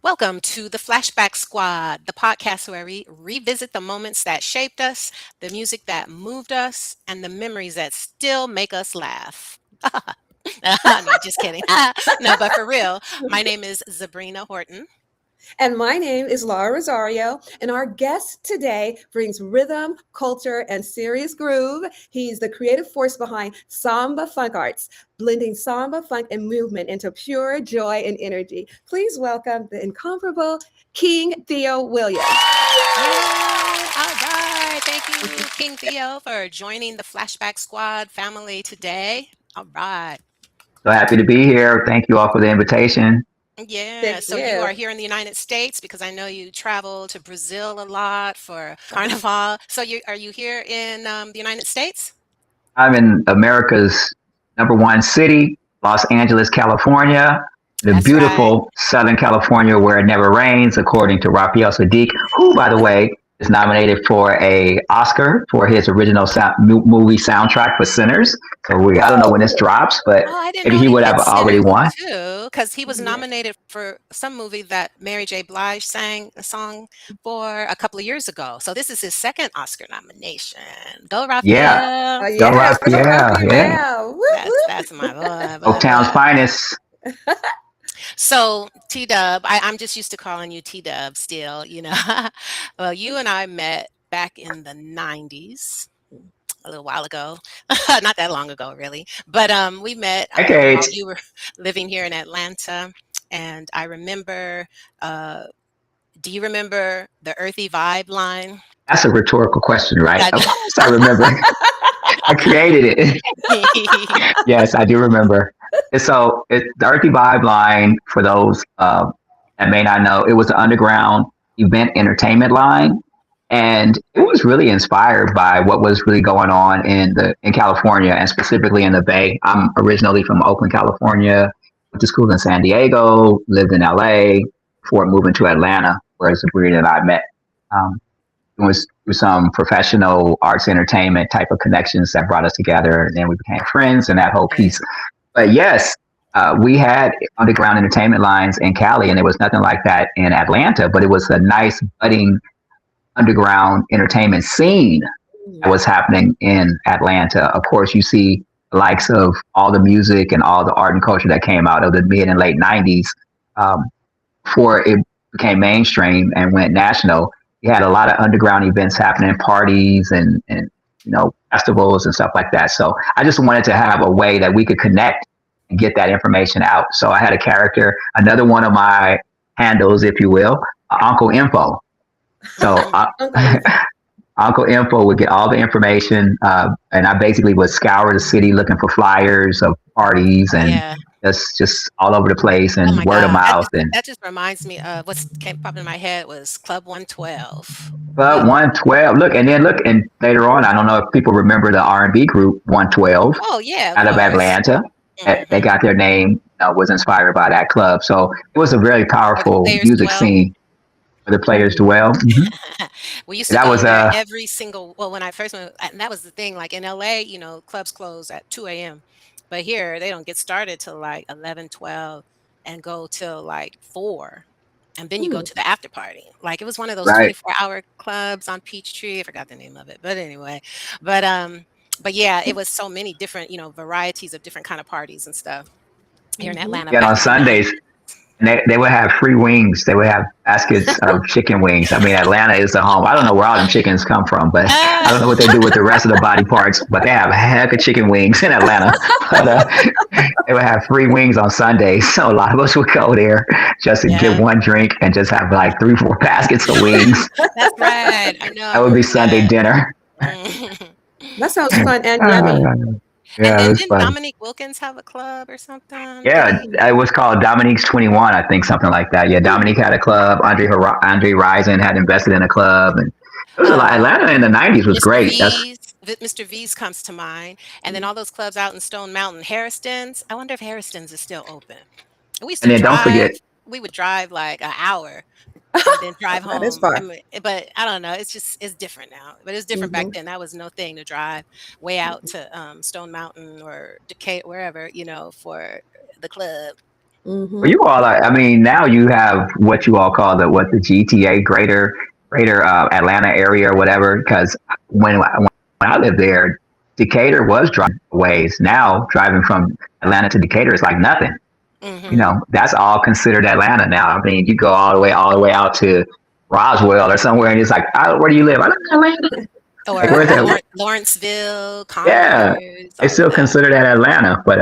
Welcome to the Flashback Squad, the podcast where we revisit the moments that shaped us, the music that moved us, and the memories that still make us laugh. No, just kidding. No, but for real, my name is Sabrina Horton. And my name is Laura Rosario, and our guest today brings rhythm, culture, and serious groove. He's the creative force behind SambaFunk Arts, blending samba, funk, and movement into pure joy and energy. Please welcome the incomparable King Theo Williams. Yay! All right. Thank you, King Theo, for joining the Flashback Squad family today. All right. So happy to be here. Thank you all for the invitation. Yeah, Thank so you you. are here in the United States because I know you travel to Brazil a lot for Carnival. So are you here in the United States? I'm in America's number one city, Los Angeles, California, the That's right. beautiful Southern California where it never rains, according to Raphael Sadiq, who, by the way, is nominated for a Oscar for his original movie soundtrack for Sinners. So I don't know when this Whoa. drops, but Oh, I didn't maybe know he he would did have already Sinners won. too, because he was Yeah. nominated for some movie that Mary J. Blige sang a song for a couple of years ago. So this is his second Oscar nomination. Go Yeah, Oh, Raphael. go yes. Go Raphael. Yeah, Raphael. Whoop, That's my boy, boy, Oaktown's boy. finest. So T Dub, I'm just used to calling you T Dub still, you know. Well, you and I met back in the 90s, a little while ago. Not that long ago, really. But we met while Decades. you were living here in Atlanta. And I remember, uh, do you remember the Earthy Vibe line? That's a rhetorical question, right? Yeah. Of course I remember. I created it. Yes, I do remember. And so the Earthy Vibe line, for those that may not know, it was an underground event entertainment line. And it was really inspired by what was really going on in California and specifically in the Bay. I'm originally from Oakland, California, went to school in San Diego, lived in LA before moving to Atlanta, where Sabrina and I met. Um, it was through some professional arts entertainment type of connections that brought us together, and then we became friends and that whole Yeah. piece. But yes, we had underground entertainment lines in Cali, and there was nothing like that in Atlanta. But it was a nice budding underground entertainment scene that was happening in Atlanta. Of course, you see the likes of all the music and all the art and culture that came out of the mid and late '90s. Um, Before it became mainstream and went national, you had a lot of underground events happening, parties and festivals and stuff like that. So I just wanted to have a way that we could connect and get that information out. So I had a character, another one of my handles, if you will, Uncle Info. So Uncle Info. Uncle Info would get all the information, and I basically would scour the city looking for flyers of parties and Yeah. just all over the place Oh and my word of God. mouth and That just reminds me of what's came popping in my head was Club 112. But We 112, look, and later on, I don't know if people remember the R&B group 112 Oh yeah, of out of course. Atlanta. They Mhm. got their name, was inspired by that club. So it was a very Where the powerful players music dwell. scene for the players to Mhm. well. We used to That go was there every single well, when I first went and that was the thing, like in LA, clubs close at 2 AM. But here, they don't get started till like 11, 12, and go till like 4, and then you go Hmm. to the after party. Like, it was one of those right. 24-hour clubs on Peachtree, I forgot the name of it, but anyway. But, um but yeah, it was so many different, varieties of different kind of parties and stuff here in Mhm. Atlanta Yeah, back on in the Sundays, 90s. and they would have free wings. They would have baskets of chicken wings. I mean, Atlanta is the home. I don't know where all them chickens come from, but I don't know what they do with the rest of the body parts. But they have a heck of chicken wings in Atlanta. But they would have free wings on Sundays, so a lot of us would go there just to get Yeah. one drink and just have like 3, 4 baskets of wings. That's right. I know, I That would be remember Sunday that. dinner. Mhm. That sounds fun and yummy. Uh, And yeah, it then was didn't fun. Dominique Wilkins have a club or something? Did Yeah, he? it was called Dominique's 21, I think, something like that. Yeah, Dominique had a club. Andre Rison had invested in a club, and it was a lot. Uh, Atlanta in the '90s was Mr. great. That's V's. Mr. V's comes to mind, and then all those clubs out in Stone Mountain, Harriston's. I wonder if Harriston's is still open. We used to and then don't drive. forget, We would drive like an hour and then drive That is home. I fun. mean, but I don't know. It's different now. But it was different back Hmm. then. That was no thing to drive way out to Stone Mountain or Decatur, wherever, for the club. Well, you all are, I mean, now you have what you all call the GTA, greater Atlanta area or whatever. Because when I lived there, Decatur was driving ways. Now driving from Atlanta to Decatur is like nothing. You Mm-hmm. know, that's all considered Atlanta now. I mean, you go all the way out to Roswell or somewhere, and it's like, where do you live? I live in Atlanta. Or Like, where's that? Lawrenceville, Yeah, Commerce, they all of still that. consider that Atlanta, but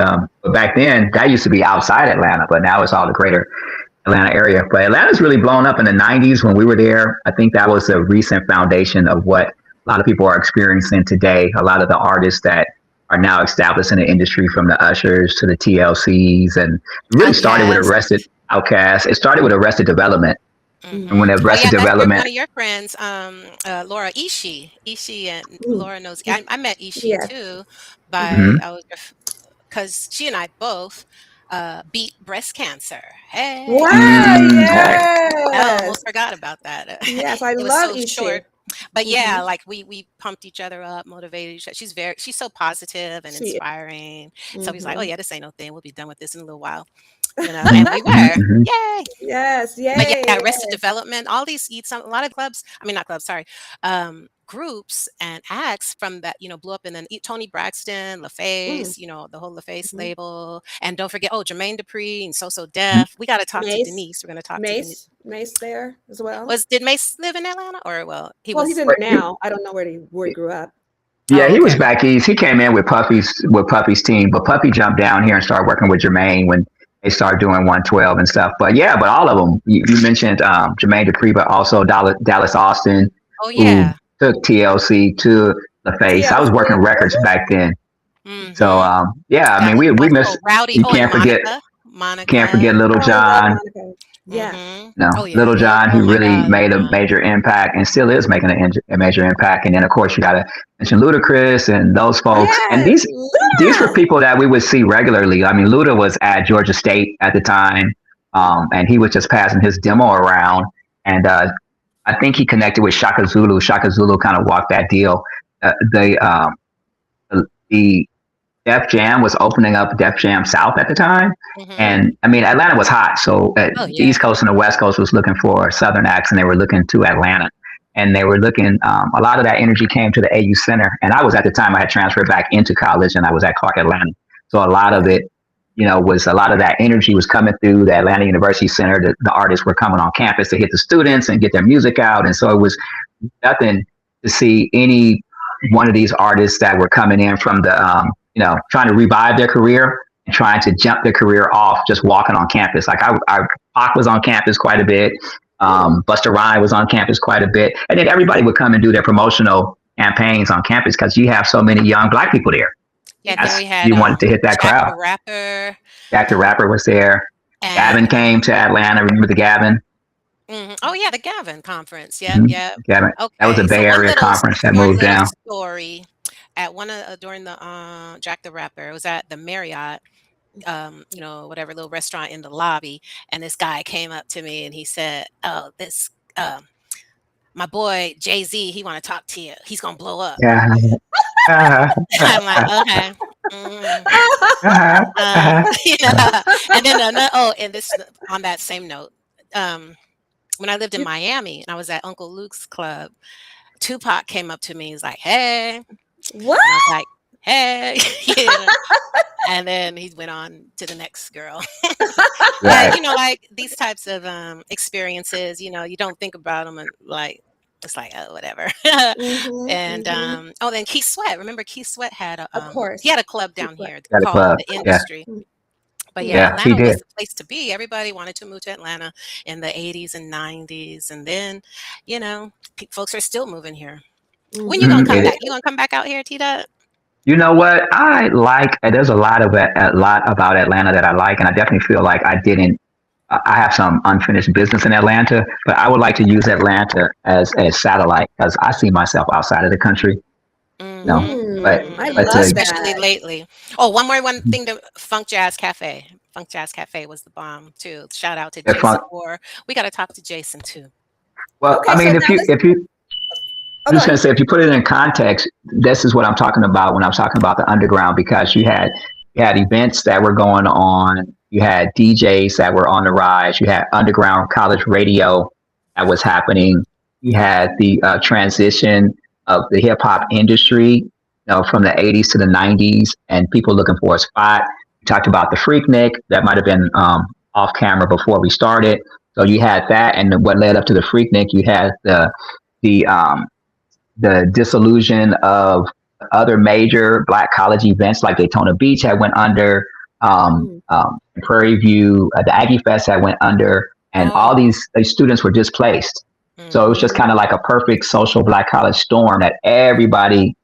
back then that used to be outside Atlanta, but now it's all the greater Atlanta area. But Atlanta's really blown up in the '90s when we were there. I think that was a recent foundation of what a lot of people are experiencing today. A lot of the artists that are now established in the industry, from the Ushers to the TLCs, and it really started with Outkast. Outkast. It started with Arrested Development, and when Mm-hmm. Oh Arrested yeah, that's Development, one of your friends, Laura Ishii. Ishii and Mm, Laura knows. mm, I met Ishii yes. too, Mhm. by mhm, I was because she and I both beat breast cancer. Hey, Wow. hey, I Yes. almost forgot about that. Yes. I It was love so Ishi. short. But yeah, Hmm. like we pumped each other up, motivated each other. She's so positive and She is. inspiring. So he's like, "Oh Hmm. yeah, this ain't no thing. We'll be done with this in a little while." And we mhm, were. mhm. Yay. Yes. But Yay. yeah, Arrested Development, all these eat some a lot of clubs, I mean not clubs, sorry, groups and acts from that, blew up, and then Tony Braxton, Mm, LaFace, the whole LaFace mhm. label, and don't forget, Jermaine Dupri and So So Mhm. Def. We got to talk to Mace. Denise. We're going to talk to Denise. Mace there as well. Did Mace live in Atlanta, or well, he Well, he's was? in there now. I don't know where he grew up. Yeah, Oh, he was okay. back east. He came in with Puffy's team, but Puffy jumped down here and started working with Jermaine when they started doing 112 and stuff. But yeah, but all of them. You mentioned Jermaine Dupri, but also Dallas Austin, Oh who yeah. took TLC to the face. I was TLC. working Was records it? back then, so Mm-hmm. yeah. I Got mean, we miss. Rowdy. You Oh, and can't Monica. forget Little Oh, I love John. Monica. Yeah. Mm-hmm. No, Oh yeah. Little John, Oh who my really God, Little made a John. major impact and still is making a major impact. And then, of course, you got to mention Ludacris and those folks. And Yes. these were Luda. people that we would see regularly. I mean, Luda was at Georgia State at the time, and he was just passing his demo around. And I think he connected with Shaka Zulu. Shaka Zulu kind of walked that deal. Uh, the, um, the Def Jam was opening up Def Jam South at the time. Mm-hmm. And I mean, Atlanta was hot. So Oh the yeah. East Coast and the West Coast was looking for Southern acts, and they were looking to Atlanta. And they were looking, a lot of that energy came to the AU Center. And I was at the time, I had transferred back into college and I was at Clark Atlanta. So a lot of Okay. it, was a lot of that energy was coming through the Atlanta University Center. The artists were coming on campus to hit the students and get their music out. And so it was nothing to see any one of these artists that were coming in from the trying to revive their career and trying to jump their career off just walking on campus. Like Pac was on campus quite a bit. Mm. Busta Rhymes was on campus quite a bit, and then everybody would come and do their promotional campaigns on campus because you have so many young Black people there. Yeah, then That's we had you wanted to hit that Jack crowd. the Rapper Jack the Rapper was there. and Gavin came to Atlanta. Remember the Gavin? oh yeah, the Gavin conference. Yep, Mm-hmm. yep. Gavin. That was a Okay, so Bay Area conference that one moved little down. story at one of during the Jack the Rapper. It was at the Marriott, whatever little restaurant in the lobby, and this guy came up to me and he said, "Oh, this my boy Jay-Z, he want to talk to you. He's gonna blow up." Yeah. I'm like, okay. Mm. You know, and then and this on that same note, um, when I lived in Miami and I was at Uncle Luke's club, Tupac came up to me. He's like, "Hey," and What? I was like, "Hey," yeah. And then he went on to the next girl. But Right. like these types of experiences, you don't think about them and like it's like oh whatever. Hmm. And Hmm. then Keith Sweat. Remember Keith Sweat had Of he course. had a club Keep down what? here Got a called club. the Yeah. Industry. But yeah, Mm-hmm. Yeah. He Atlanta was did. the place to be. Everybody wanted to move to Atlanta in the 80s and 90s. And then, folks are still moving here. When you Hmm. gonna Mhm. come back? You gonna come back out here, T Dot? You know what? I like. There's a lot about Atlanta that I like, and I definitely feel like I didn't. I have some unfinished business in Atlanta, but I would like to use Atlanta as a satellite because I see myself outside of the country. No, Mm-hmm. but Mm, I but love to Especially that. lately. Oh, one thing to Funk Jazz Cafe. Funk Jazz Cafe was the bomb too. Shout out to if I, Jason Moore. We got to talk to Jason too. well, I Okay, so mean, now let's. if you Oh, I'm go just going to ahead. say, if you put it in context, this is what I'm talking about when I'm talking about the underground, because you had events that were going on You had DJs that were on the rise. You had underground college radio that was happening. You had the transition of the hip hop industry, from the 80s to the 90s, and people looking for a spot. We talked about the Freaknik that might have been off camera before we started. So you had that, and what led up to the Freaknik, you had the disillusion of other major Black college events like Daytona Beach had went under, Prairie View, the Aggie Fest had went under, and all these students were displaced. So it was just kind of like a perfect social Black college storm that everybody,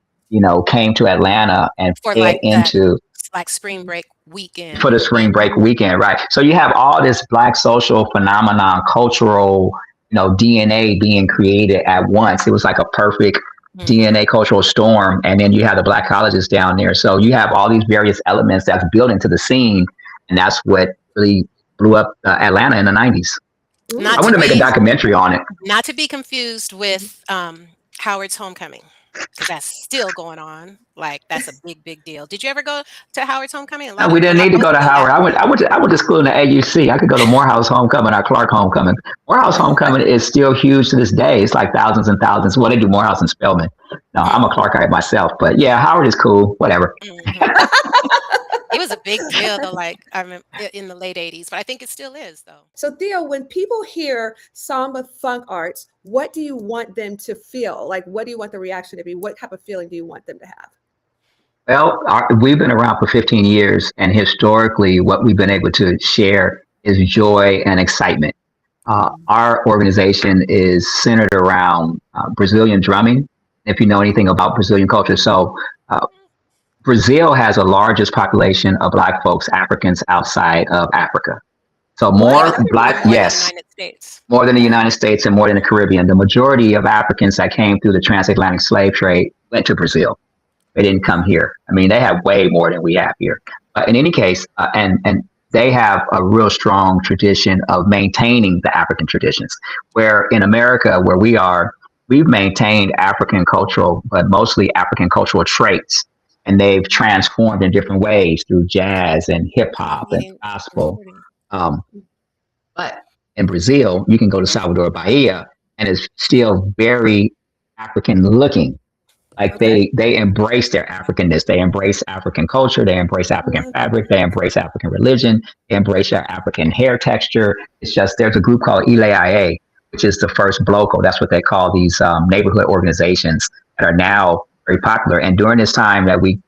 came to Atlanta and For fed like into like spring break weekend. for the spring break weekend, right? So you have all this Black social phenomenon, cultural, DNA being created at once. It was like a perfect DNA cultural storm. And then you have the Black colleges down there. So you have all these various elements that's built into the scene. And that's what really blew up Atlanta in the 90s. I wanted to make a documentary on it. Not to be confused with Howard's Homecoming, because that's still going on. Like, that's a big deal. Did you ever go to Howard's Homecoming? No, we didn't need to go to Howard. I went to school in the AUC. I could go to Morehouse Homecoming or Clark Homecoming. Morehouse Homecoming is still huge to this day. It's like thousands and thousands. Well, they do Morehouse and Spelman. No, I'm a Clarkite myself, but yeah, Howard is cool. Whatever. It was a big deal, though, like I remember in the late 80s, but I think it still is, though. So, Theo, when people hear SambaFunk Arts, what do you want them to feel? Like, what do you want the reaction to be? What type of feeling do you want them to have? Well, we've been around for 15 years, and historically, what we've been able to share is joy and excitement. Our organization is centered around Brazilian drumming, if you know anything about Brazilian culture. So Brazil has the largest population of Black folks, Africans outside of Africa. So more Black, yes, more than the United States and more than the Caribbean. The majority of Africans that came through the transatlantic slave trade went to Brazil. They didn't come here. I mean, they have way more than we have here. In any case, and they have a real strong tradition of maintaining the African traditions, where in America, where we are, we've maintained African cultural, but mostly African cultural traits. And they've transformed in different ways through jazz and hip hop and gospel. But in Brazil, you can go to Salvador Bahia and it's still very African looking. Like they embrace their Africanness. They embrace African culture. They embrace African fabric. They embrace African religion. They embrace their African hair texture. It's just, there's a group called Ile, which is the first bloco. That's what they call these neighborhood organizations that are now very popular. And during this time that we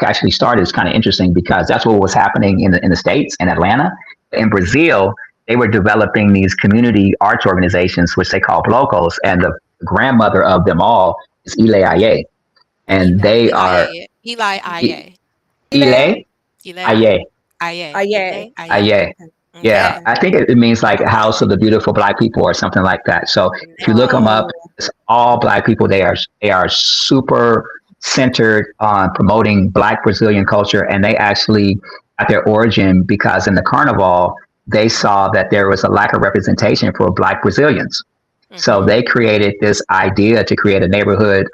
actually started, it's kind of interesting because that's what was happening in the States, in Atlanta. In Brazil, they were developing these community arts organizations, which they call blocos. And the grandmother of them all is Ile. And they are Ile. Yeah, I think it means like House of the Beautiful Black People or something like that. So if you look them up, it's all Black people. They are super centered on promoting Black Brazilian culture, and they actually at their origin because in the Carnival they saw that there was a lack of representation for Black Brazilians. So they created this idea to create a neighborhood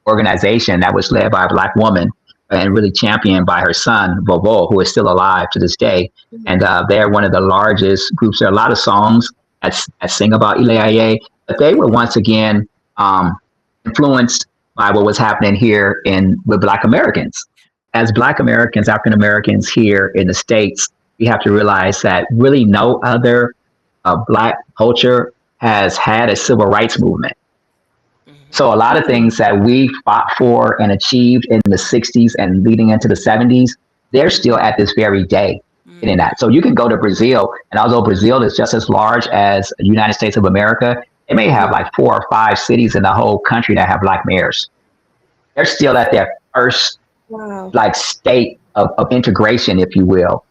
organization that was led by a Black woman and really championed by her son, Bobo, who is still alive to this day. And they're one of the largest groups. There are a lot of songs that sing about Ile, but they were once again influenced by what was happening here with Black Americans. As Black Americans, African Americans here in the States, we have to realize that really no other Black culture has had a civil rights movement. So a lot of things that we fought for and achieved in the 60s and leading into the 70s, they're still at this very day in that. So you can go to Brazil, and although Brazil is just as large as the United States of America, they may have like 4 or 5 cities in the whole country that have Black mayors. They're still at their first like state of integration, if you will,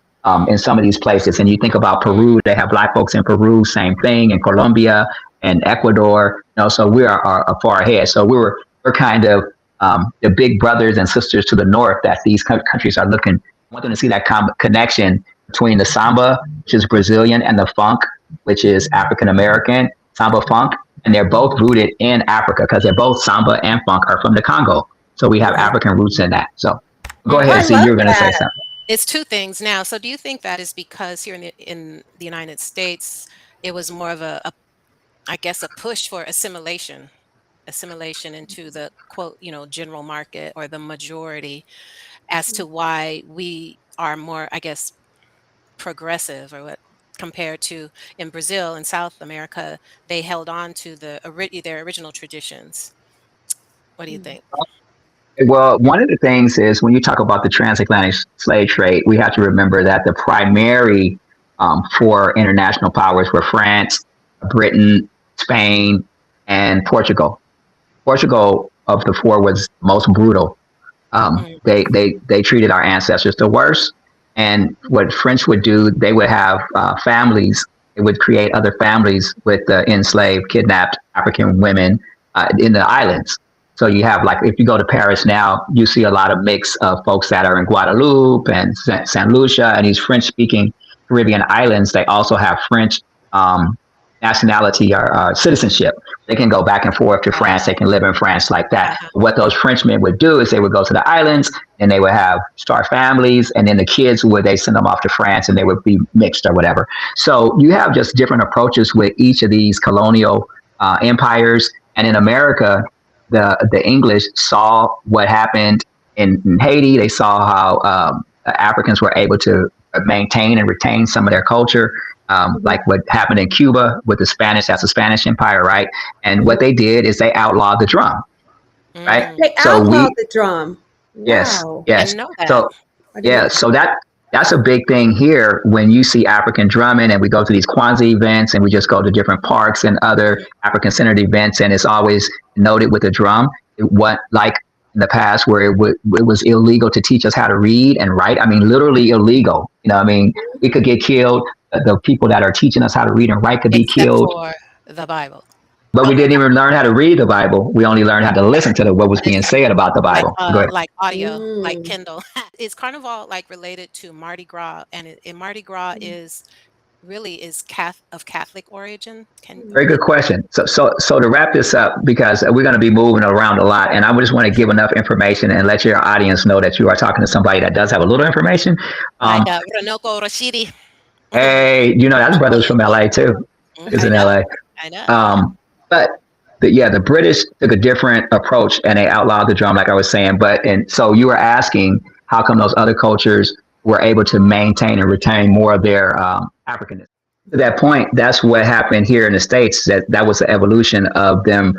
in some of these places. And you think about Peru, they have Black folks in Peru, same thing, in Colombia and Ecuador. So we are far ahead. So we're kind of the big brothers and sisters to the north that these countries are looking. I want them to see that connection between the samba, which is Brazilian, and the funk, which is African-American, samba funk. And they're both rooted in Africa because they're both samba and funk are from the Congo. So we have African roots in that. So go ahead, see, you were going to say something. It's two things now. So do you think that is because here in the United States, it was more of a I guess a push for assimilation into the quote, general market or the majority as to why we are more, I guess, progressive or what compared to in Brazil and South America, they held on to their original traditions. What do you Mm. think? Well, one of the things is when you talk about the transatlantic slave trade, we have to remember that the primary four international powers were France, Britain, Spain, and Portugal. Portugal of the four was most brutal. Mm, They treated our ancestors the worst. And what French would do, they would have families. They would create other families with enslaved, kidnapped African women in the islands. So you have like, if you go to Paris now, you see a lot of mix of folks that are in Guadeloupe and Saint Lucia and these French-speaking Caribbean islands. They also have French nationality or citizenship. They can go back and forth to France. They can live in France like that. uh-huh. What those Frenchmen would do is they would go to the islands and they would have start families, and then the kids would they send them off to France and they would be mixed or whatever. So you have just different approaches with each of these colonial empires. And in America, the English saw what happened in Haiti. They saw how Africans were able to maintain and retain some of their culture. Like what happened in Cuba with the Spanish, that's the Spanish Empire, right? And what they did is they outlawed the drum, right? Mm, They So outlawed the drum. yes, Wow. I yes. didn't know that. So I didn't yeah, know. so that's a big thing here when you see African drumming and we go to these Kwanzaa events and we just go to different parks and other African centered events and it's always noted with the drum. What like in the past where it was illegal to teach us how to read and write. I mean, literally illegal. I mean, we could get killed. The people that are teaching us how to read and write could be Except killed. for the Bible. But we didn't even learn how to read the Bible. We only learned how to listen to what was being said about the Like Bible. Go ahead. like audio, like Mm. Kindle. Is Carnival like related to Mardi Gras? And Mardi Gras is really is of Catholic origin. Can Very good question. So to wrap this up, because we're going to be moving around a lot, and I just want to give enough information and let your audience know that you are talking to somebody that does have a little information. like Um, Ronoko Rashidi? hey, that's brothers from LA too. Is I in know, LA. I know. But the British took a different approach and they outlawed the drum, like I was saying. And so you were asking how come those other cultures were able to maintain and retain more of their Africanness. To that point, that's what happened here in the States. That was the evolution of them,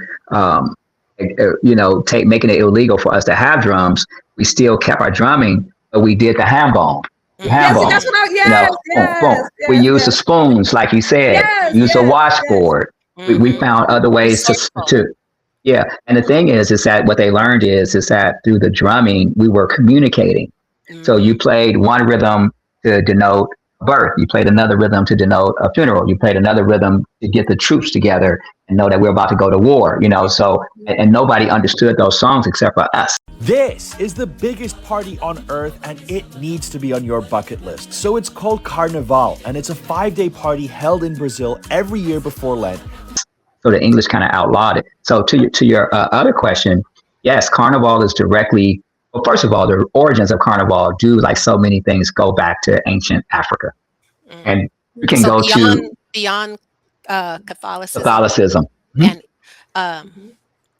making it illegal for us to have drums. We still kept our drumming, but we did the ham bone. The ham Yes, bone. that's what I. You know, Yes, boom, boom. yes, We yes, used the yes, spoons, like you said. yes, We used a yes, yes. washboard. We Mhm. found other ways Resourceful. to yeah. And the thing is that what they learned is that through the drumming we were communicating. So you Mhm. played one rhythm to denote birth. You played another rhythm to denote a funeral. You played another rhythm to get the troops together and know that we're about to go to war. So and nobody understood those songs except for us. This is the biggest party on earth and it needs to be on your bucket list. So it's called Carnival and it's a 5-day party held in Brazil every year before Lent. So the English kind of outlawed it. So to your other question, yes, Carnival is directly. Well, first of all, the origins of Carnival do, like so many things, go back to ancient Africa, Mm. and you can So go to beyond Catholicism Catholicism. Mhm. and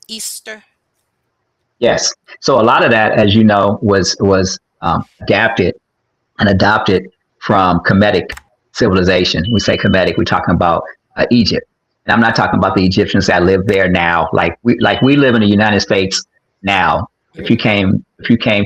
Easter. Yes. So a lot of that, as you know, was adapted and adopted from Kemetic civilization. We say Kemetic, we're talking about Egypt. And I'm not talking about the Egyptians that live there now. Like we live in the United States now. If you came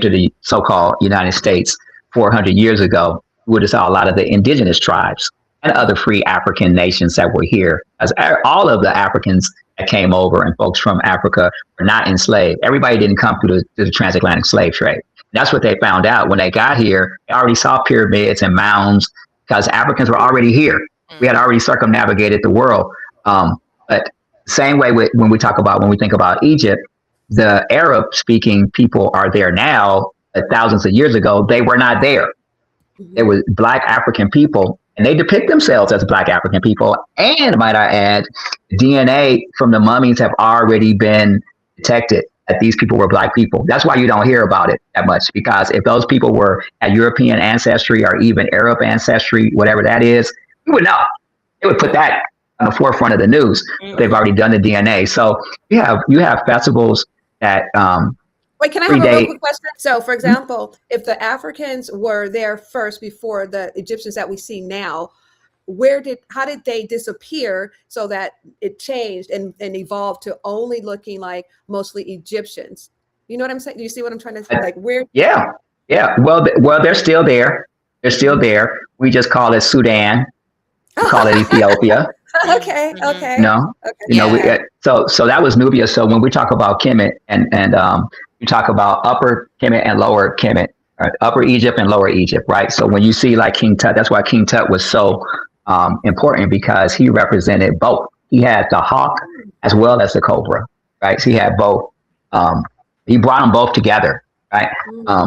to the so-called United States 400 years ago, you would have saw a lot of the indigenous tribes and other free African nations that were here. As all of the Africans that came over and folks from Africa were not enslaved. Everybody didn't come through the transatlantic slave trade. That's what they found out when they got here. They already saw pyramids and mounds because Africans were already here. We had already circumnavigated the world. But same way when we think about Egypt, the Arab speaking people are there now. Thousands of years ago, they were not there. It was Black African people, and they depict themselves as Black African people. And might I add, DNA from the mummies have already been detected that these people were black people. That's why you don't hear about it that much, because if those people were at European ancestry or even Arab ancestry, whatever that is, you would know. They would put that on the forefront of the news. They've already done the DNA. So you have festivals that Wait, can I have a real quick question? So, for example, if the Africans were there first before the Egyptians that we see now, how did they disappear so that it changed and evolved to only looking like mostly Egyptians? You know what I'm saying? Do you see what I'm trying to say? Like where? Yeah. Well, they're still there. They're still there. We just call it Sudan. We call it Ethiopia. Okay. No. Okay. So that was Nubia. So when we talk about Kemet and we talk about Upper Kemet and Lower Kemet, right? Upper Egypt and Lower Egypt, right? So when you see like King Tut, that's why King Tut was so important, because he represented both. He had the hawk as well as the cobra, right? So he had both. He brought them both together, right?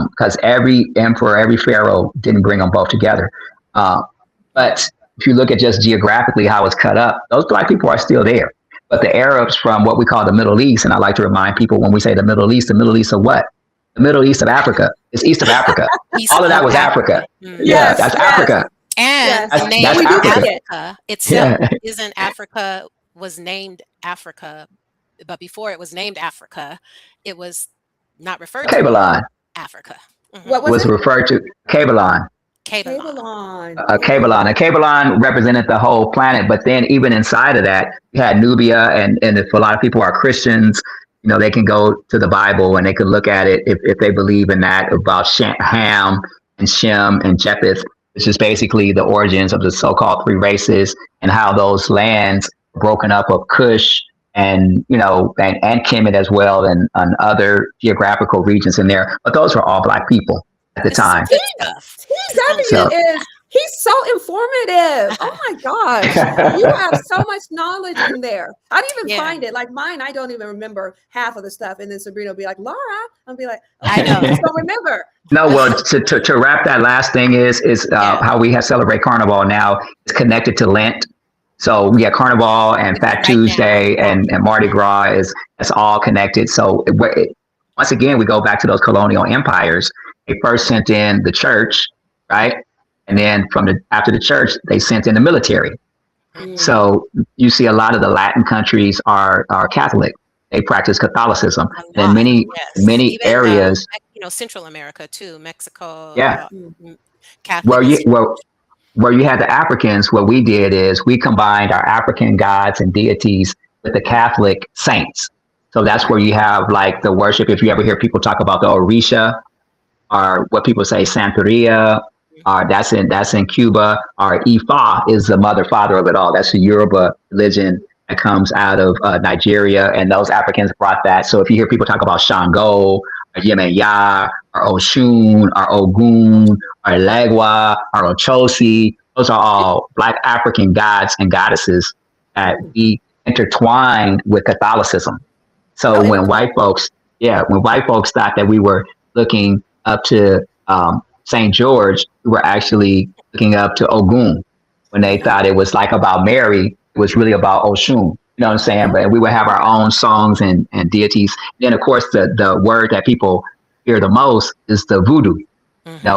Because every emperor, every pharaoh didn't bring them both together. But if you look at just geographically how it's cut up, those black people are still there. But the Arabs from what we call the Middle East, and I like to remind people when we say the Middle East of what? The Middle East of Africa. It's east of Africa. All of that was Africa. Yeah, that's Africa. And the name Africa itself isn't Africa, was named Africa, but before it was named Africa, it was not referred to Kabbalah. Africa. What was it? Referred to Kabbalah. Kabbalah. Kabbalah represented the whole planet, but then even inside of that, you had Nubia, and if a lot of people are Christians, they can go to the Bible and they can look at it if they believe in that, about Ham and Shem and Japheth, which is basically the origins of the so-called three races, and how those lands were broken up of Cush and Kemet as well, and other geographical regions in there. But those were all black people at the time. He's so informative. Oh my gosh. You have so much knowledge in there. I didn't even find it. Like mine, I don't even remember half of the stuff. And then Sabrina will be like, Laura, I'll be like, okay, I know. I just don't remember. No, well, to wrap that last thing is how we have celebrate Carnival now. It's connected to Lent. So we have Carnival and Fat Tuesday and Mardi Gras it's all connected. So once again, we go back to those colonial empires. They first sent in the church, right? And then after the church, they sent in the military. So you see a lot of the Latin countries are Catholic. They practice Catholicism. And many even, areas. Central America too, Mexico. Yeah. Catholic. Where you had the Africans, what we did is we combined our African gods and deities with the Catholic saints. So that's where you have like the worship. If you ever hear people talk about the Orisha, or what people say Santeria, that's in Cuba. Or Ifa is the father of it all. That's the Yoruba religion that comes out of Nigeria, and those Africans brought that. So if you hear people talk about Shango, or Yemaya, or Oshun, or Ogun, or Legua, or Ochosi, those are all Black African gods and goddesses that we intertwined with Catholicism. So when white folks thought that we were looking up to St. George, we were actually looking up to Ogun. When they thought it was like about Mary, it was really about Oshun. You know what I'm saying? But we would have our own songs and deities. Then, of course, the word that people hear the most is the voodoo,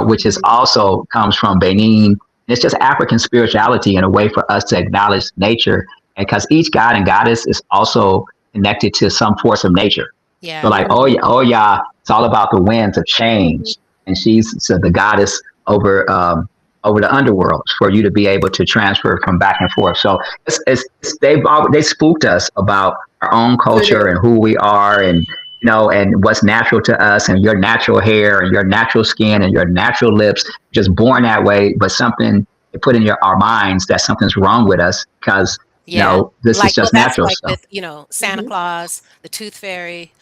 which is also comes from Benin. It's just African spirituality and a way for us to acknowledge nature. And because each god and goddess is also connected to some force of nature. Yeah. So like, Oya, it's all about the winds of change. And she's the goddess over the underworld for you to be able to transfer from back and forth. So they spooked us about our own culture and who we are, and and what's natural to us, and your natural hair and your natural skin and your natural lips, just born that way. But something they put in our minds that something's wrong with us because this is just natural. Like with Santa Claus, the Tooth Fairy,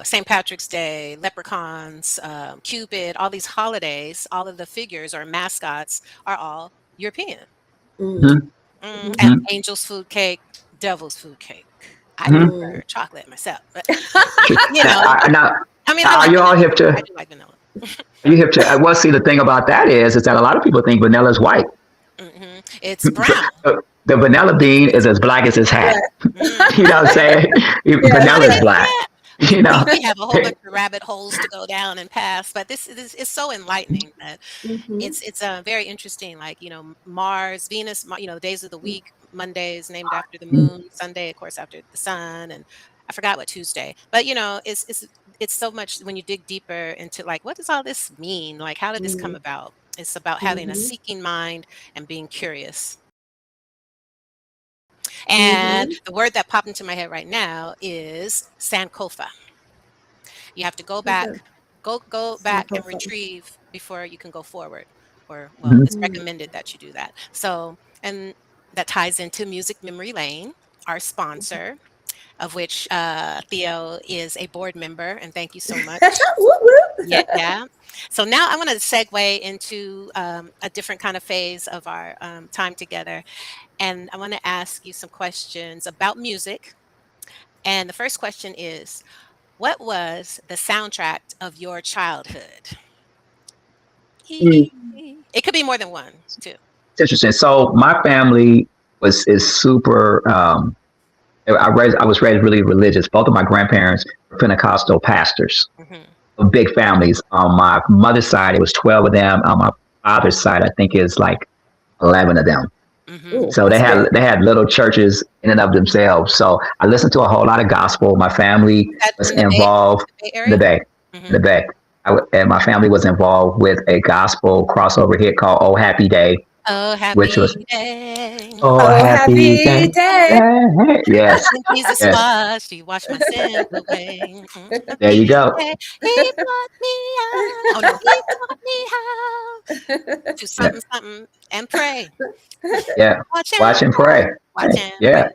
St. Patrick's Day, leprechauns, Cupid, all these holidays, all of the figures or mascots are all European. And angel's food cake, devil's food cake. I prefer chocolate myself, but are you all hip to? I do like vanilla. Are you hip to? Well, see, the thing about that is that a lot of people think vanilla is white. It's brown. The vanilla bean is as black as his hat. You know what I'm saying? Vanilla is black. You know, We have a whole bunch of rabbit holes to go down and pass, but this is so enlightening that Mhm. it's very interesting. Like Mars, Venus, the days of the week. Monday is named after the moon. Sunday, of course, after the sun, and I forgot what Tuesday. But it's so much when you dig deeper into like what does all this mean? Like how did this come Mhm. about? It's about having a Mhm. seeking mind and being curious. And Mhm. the word that popped into my head right now is Sankofa. You have to go What's that? back, go back and Sankofa. retrieve before you can go forward. Or well, Mhm. it's Mm. recommended that you do that. So, and that ties into Music Memory Lane, our sponsor, of which Theo is a board member, and thank you so much. Whoop, Yeah, whoop. yeah. So now I want to segue into a different kind of phase of our time together, and I want to ask you some questions about music. And the first question is, what was the soundtrack of your childhood? Mm, It could be more than one, too. it's interesting. So my family is super. I was raised really religious. Both of my grandparents were Pentecostal pastors, Hmm. big families. On my mother's side, it was 12 of them. On my father's side, I think it's like 11 of them. Hmm. Ooh, So that's big. they had little churches in and of themselves. So I listened to a whole lot of gospel. My family That was in the Bay, involved the Bay in the Area? Bay, in Hmm. the Bay. And my family was involved with a gospel crossover hit called "Oh Happy Day," Oh, which was happy day. "Oh Oh, Happy happy Day." day. Yeah. Yes, When Jesus yes. washed, he washed my sins away. There you Happy go. day. He brought me out. Oh no, he taught me how to Yeah, something something and pray. yeah. Watch Watch and and pray. pray. Watch and pray. Yeah.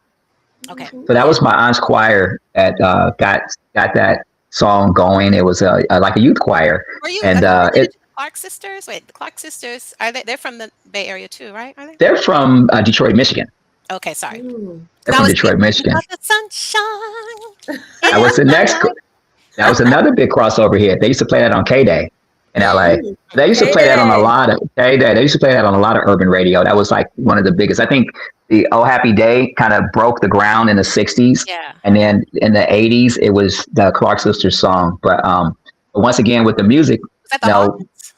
Okay. So that was my aunt's choir that got that song going. It was like a youth choir, Were you and related it to the Clark sisters? Wait, the Clark sisters are they're from the Bay Area too, right? Are they? they're from Detroit, Michigan. Okay, sorry. Mm. They're Because I from was Detroit, thinking Michigan. about the sunshine That in was the my next. life. That was another big crossover hit. They used to play that on K Day in LA. Mm. They used to play that on a Payday. lot of K Day. They used to play that on a lot of urban radio. That was like one of the biggest. I think the Oh Happy Day kind of broke the ground in the '60s, Yeah. and then in the '80s it was the Clark Sisters song. But once again with the music, Was that you the know, Hawkins?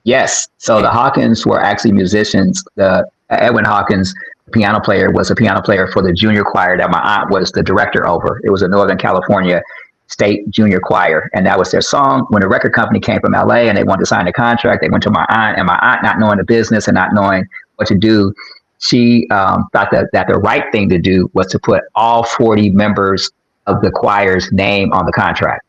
yes. So Okay. the Hawkins were actually musicians. The Edwin Hawkins, the piano player, was a piano player for the junior choir that my aunt was the director over. It was a Northern California state junior choir, and that was their song. When the record company came from LA and they wanted to sign a contract, they went to my aunt, and my aunt, not knowing the business and not knowing what to do, she thought that the right thing to do was to put all 40 members of the choir's name on the contract.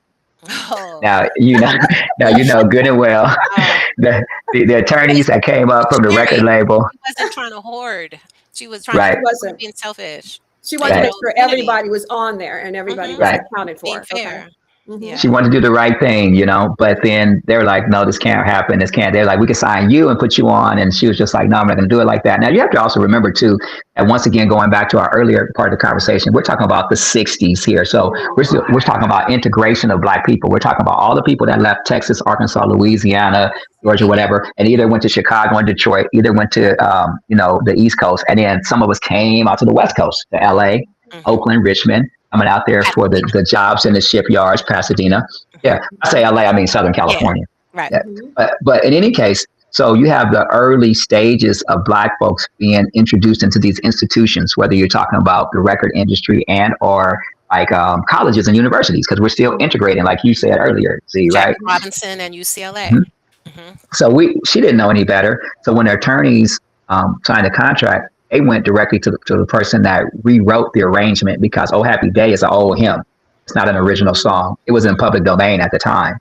Oh. Now you know, now you know good and well Wow. the attorneys that came up from the record Sherry, label. she wasn't trying to hoard. She was trying She Right, to she wasn't wasn't. being selfish. She wanted And to right, make sure unity. everybody was on there and everybody was Hmm. right. accounted Being for. Okay. fair. Hmm. She Yeah. wanted to do the right thing, you know, but then they're like, no, this can't happen. This can't. They're like, we can sign you and put you on. And she was just like, no, I'm not going to do it like that. Now, you have to also remember, too, and once again, going back to our earlier part of the conversation, we're talking about the 60s here. So we're talking about integration of Black people. We're talking about all the people that left Texas, Arkansas, Louisiana, Georgia, whatever, and either went to Chicago and Detroit, either went to, the East Coast. And then some of us came out to the West Coast, to LA, Hmm. Oakland, Richmond. Coming out there for Pasadena. the jobs in the shipyards, Pasadena. Hmm. Yeah, I say LA, I mean Southern Yeah. California. Right. Yeah. Hmm. But in any case, so you have the early stages of Black folks being introduced into these institutions, whether you're talking about the record industry and or like colleges and universities, because we're still integrating, like you said earlier, Z, right? Jackie Robinson and UCLA. Mhm. Hmm. So she didn't know any better. So when the attorneys signed the contract, they went directly to the person that rewrote the arrangement because "Oh Happy Day" is an old hymn. It's not an original song. It was in public domain at the time.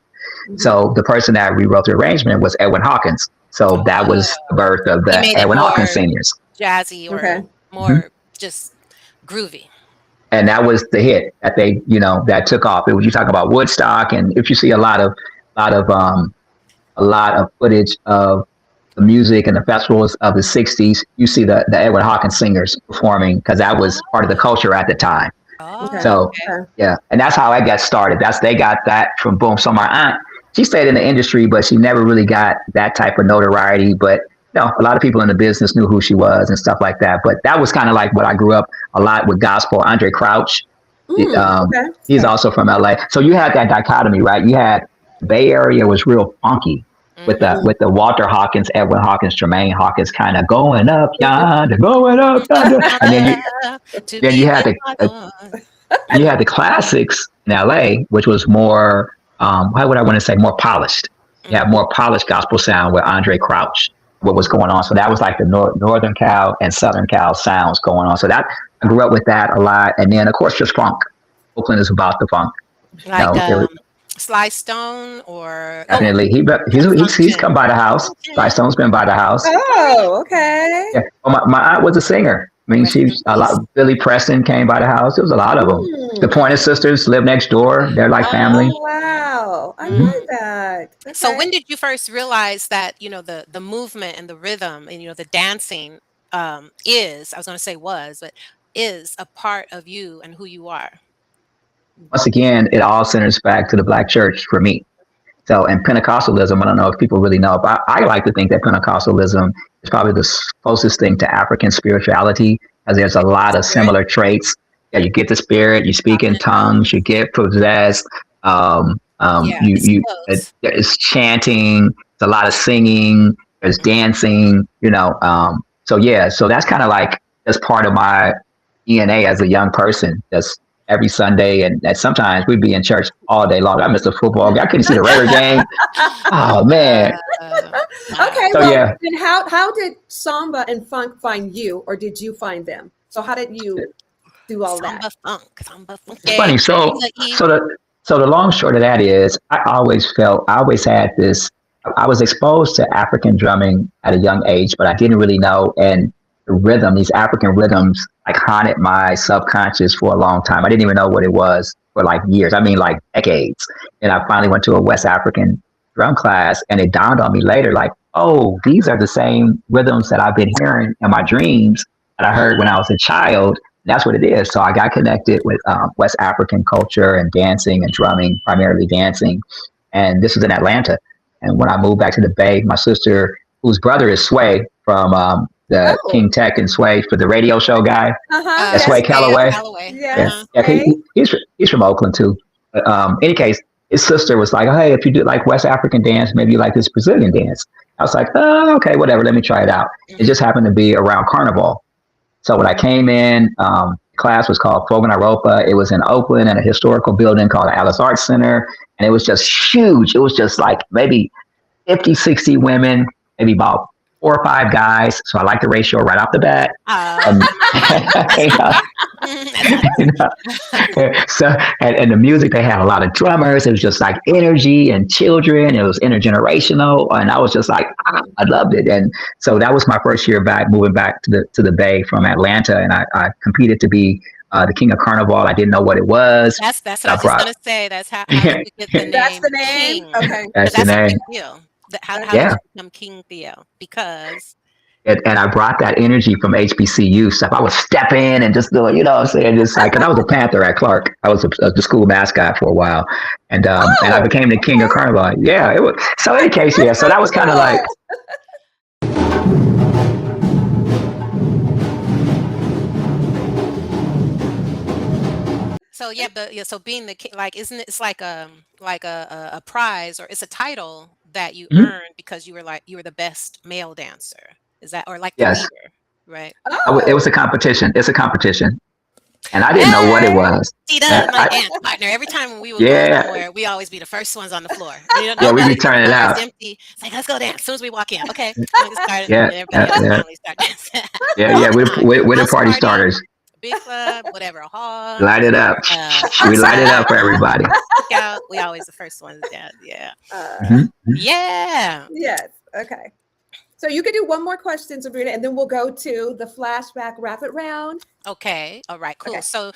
Hmm. So the person that rewrote the arrangement was Edwin Hawkins. So that was the birth of He the made it Edwin more Hawkins Seniors. jazzy or Okay. Mhm. more just groovy. And that was the hit that that took off. It was, you talk about Woodstock, and if you see lot of a lot of footage of the music and the festivals of the '60s, you see the Edwin Hawkins singers performing because that was part of the culture at the time. Okay. Oh, So okay. Okay. yeah, and that's how I got started. They got that from boom. So my aunt, she stayed in the industry, but she never really got that type of notoriety. But a lot of people in the business knew who she was and stuff like that. But that was kind of like what I grew up a lot with gospel. Andre Crouch Okay. He's Okay. also from LA. So you had that dichotomy, right? You had the Bay Area was real funky Mm-hmm. with the Walter Hawkins, Edwin Hawkins, Jermaine Hawkins kind of going up yonder, going up yonder, and To then be you had with my Lord. the classics in LA, which was more how would I want to say more polished. You had Mm-hmm. more polished gospel sound with Andre Crouch. What was going on? So that was like the Northern Cal and Southern Cal sounds going on. So that I grew up with that a lot, and then of course just funk. Oakland is about the funk. You Like know, it was Sly Stone or definitely he's Function. come by the house. Sly Function. Stone's been by the house. Okay. Oh, okay. Yeah. Well, my aunt was a singer. I mean, Rest in she's a lot. peace. Billy Preston came by the house. There was a lot of them. The Mm. Pointer Sisters live next door. They're like family. Oh, wow. I Hmm. like that. So Okay. when did you first realize that, the movement and the rhythm and the dancing is, I was going to say was, but is a part of you and who you are? Once again, it all centers back to the Black church for me. So, and Pentecostalism, I don't know if people really know, but I like to think that Pentecostalism is probably the closest thing to African spirituality, as there's a lot of Spirit, similar traits. Yeah, you get the spirit, you speak talking in in tongues. tongues, you get possessed. Yeah, it's close. There's chanting, there's a lot of singing, there's Mhm. dancing. So yeah, so that's kind of like that's part of my DNA as a young person. That's every Sunday, and sometimes we'd be in church all day long. I missed a football game. I couldn't see the Raider game. Oh man. Uh, Okay, wow. So well, yeah, then how did samba and funk find you, or did you find them? So how did you do all that? Samba it's funky, funny. So King of so the so the long short of that is, I always had this. I was exposed to African drumming at a young age, but I didn't really know. And the rhythm, these African rhythms, like haunted my subconscious for a long time. I didn't even know what it was for like years. I mean, like decades. And I finally went to a West African drum class, and it dawned on me later, like, oh, these are the same rhythms that I've been hearing in my dreams that I heard when I was a child. That's what it is. So I got connected with West African culture and dancing and drumming, primarily dancing. And this was in Atlanta. And when I moved back to the Bay, my sister, whose brother is Sway from the Oh, King Tech and Sway for the radio show guy, that's yes, Sway Theo Calloway. Calloway. Yeah, Uh-huh. yes, yeah, okay. he's from Oakland too. But any case, his sister was like, "Hey, if you do like West African dance, maybe you like this Brazilian dance." I was like, "Oh, okay, whatever. Let me try it out." It Mhm. just happened to be around Carnival, so when I came in, class was called Fogonaropa. It was in Oakland in a historical building called the Alice Arts Center. And it was just huge. It was just like maybe 50, 60 women, maybe about 4 or 5 guys. So I like the ratio right off the bat. And, you know, That's nice. you so, and the music, they had a lot of drummers. It was just like energy and children. It was intergenerational. And I was just like, I loved it. And so that was my first year back, moving back to the Bay from Atlanta. And I competed to be the King of Carnival. I didn't know what it was. That's what But I I was just brought, gonna say. That's how did you get the That's name the name. King? Okay, Because that's the that's a name. big deal. How did okay. Yeah. you become King Theo? Because And I brought that energy from HBCU stuff. I was stepping and just doing, you know what I'm saying? Just like, cause I was a Panther at Clark. I was the school mascot for a while. And I Oh, became the King of okay. Carnival. Yeah. It was, so in any case, yeah. That's So so that was kind of like, cool. so yeah, but yeah, so being the king, like, isn't it? It's like a prize, or it's a title that you mhm, earned because you were the best male dancer. Is that, or like the yes, leader, right? it was Oh, a competition. It's a competition. And I didn't know what it Hey, was. see that my I, dance partner. Every time when we would go yeah. somewhere, we always be the first ones on the floor. Yeah. We be Nobody, the turning it floor is out. empty. It's like, let's go dance. As soon as we walk in, okay, I'm gonna get started, Yeah. and everybody else Yeah. finally start dancing Yeah. all Yeah. the time. We're the House party party, starters. big club, whatever, a hall, Light it up. We light it poolside, up for everybody. cookout. We always the first ones down. Yeah, uh, Mhm. yeah. yes. Okay. So you can do one more question, Sabrina, and then we'll go to the flashback rapid round. Okay. All right. Cool. Okay. So,